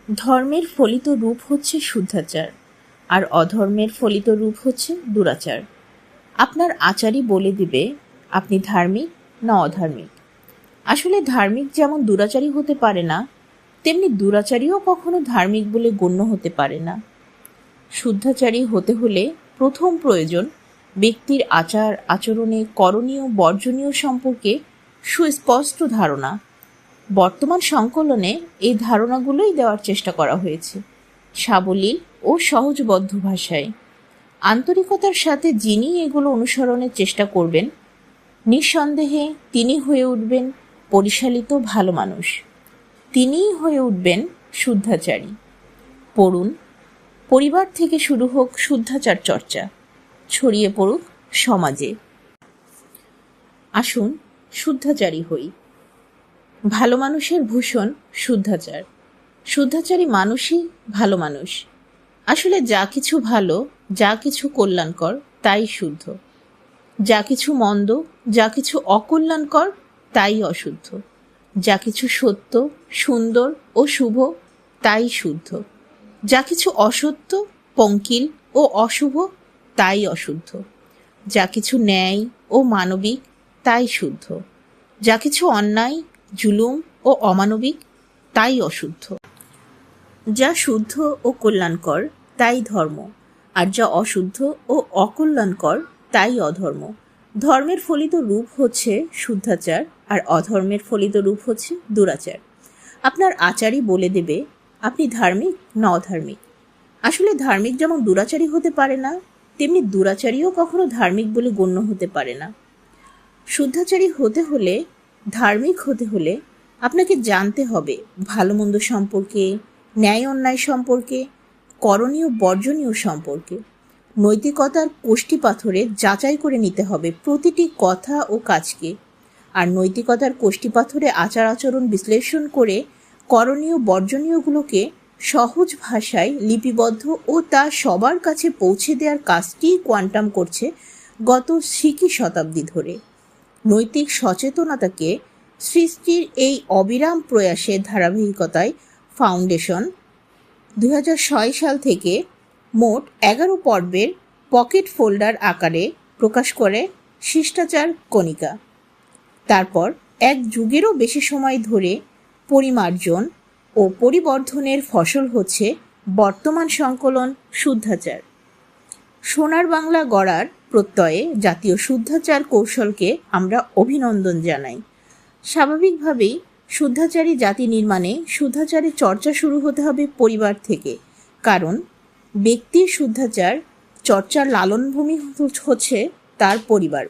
ধর্মের ফলিত রূপ হচ্ছে শুদ্ধাচার, আর অধর্মের ফলিত রূপ হচ্ছে দুরাচার। আপনার আচারই বলে দিবে আপনি ধার্মিক না অধার্মিক। আসলে ধার্মিক যেমন দুরাচারী হতে পারে না, তেমনি দুরাচারীও কখনো ধার্মিক বলে গণ্য হতে পারে না। শুদ্ধাচারী হতে হলে প্রথম প্রয়োজন ব্যক্তির আচার আচরণে করণীয় বর্জনীয় সম্পর্কে সুস্পষ্ট ধারণা। বর্তমান সংকলনে এই ধারণাগুলোই দেওয়ার চেষ্টা করা হয়েছে সাবলীল ও সহজবদ্ধ ভাষায়। আন্তরিকতার সাথে যিনি এগুলো অনুসরণের চেষ্টা করবেন, নিঃসন্দেহে তিনি হয়ে উঠবেন পরিশালিত ভালো মানুষ। তিনিই হয়ে উঠবেন শুদ্ধাচারী। পড়ুন, পরিবার থেকে শুরু হোক শুদ্ধাচার চর্চা, ছড়িয়ে পড়ুক সমাজে। আসুন শুদ্ধাচারী হই। ভালো মানুষের ভূষণ শুদ্ধাচার। শুদ্ধাচারী মানুষই ভালো মানুষ। আসলে যা কিছু ভালো, যা কিছু কল্যাণকর তাই শুদ্ধ। যা কিছু মন্দ, যা কিছু অকল্যাণকর তাই অশুদ্ধ। যা কিছু সত্য, সুন্দর ও শুভ তাই শুদ্ধ। যা কিছু অসত্য, পঙ্কিল ও অশুভ তাই অশুদ্ধ। যা কিছু ন্যায় ও মানবিক তাই শুদ্ধ। যা কিছু অন্যায়, জুলুম ও অমানবিক তাই অশুদ্ধ। যা শুদ্ধ ও কল্যাণকর তাই ধর্ম, আর যা অশুদ্ধ ও অকল্যাণকর তাই অধর্ম। ধর্মের ফলিত রূপ হচ্ছে শুদ্ধাচার, আর অধর্মের ফলিত রূপ হচ্ছে দুরাচার। আপনার আচারই বলে দেবে আপনি ধার্মিক না অধার্মিক। আসলে ধার্মিক যেমন দুরাচারী হতে পারে না, তেমনি দুরাচারীও কখনো ধার্মিক বলে গণ্য হতে পারে না। শুদ্ধাচারী হতে হলে, ধার্মিক হতে হলে আপনাকে জানতে হবে ভালো মন্দ সম্পর্কে, ন্যায় অন্যায় সম্পর্কে, করণীয় বর্জনীয় সম্পর্কে। নৈতিকতার কোষ্ঠী পাথরে যাচাই করে নিতে হবে প্রতিটি কথা ও কাজকে, আর নৈতিকতার কোষ্ঠী পাথরে আচার আচরণ বিশ্লেষণ করে করণীয় বর্জনীয়গুলোকে সহজ ভাষায় লিপিবদ্ধ ও তা সবার কাছে পৌঁছে দেওয়ার কাজটিই কোয়ান্টাম করছে গত সিকি শতাব্দী ধরে। নৈতিক সচেতনতাকে সৃষ্টির এই অবিরাম প্রয়াসের ধারাবাহিকতায় ফাউন্ডেশন 2006 সাল থেকে মোট 11 পর্বের পকেট ফোল্ডার আকারে প্রকাশ করে শিষ্টাচার কণিকা। তারপর এক যুগেরও বেশি সময় ধরে পরিমার্জন ও পরিবর্ধনের ফসল হচ্ছে বর্তমান সংকলন শুদ্ধাচার। সোনার বাংলা গড়ার প্রত্যয়ে জাতীয় শুদ্ধাচার কৌশলকে আমরা অভিনন্দন জানাই। স্বাভাবিকভাবেই শুদ্ধাচারী জাতি নির্মাণে শুদ্ধাচারের চর্চা শুরু হতে হবে পরিবার থেকে, কারণ ব্যক্তির শুদ্ধাচার চর্চার লালনভূমি হচ্ছে তার পরিবার।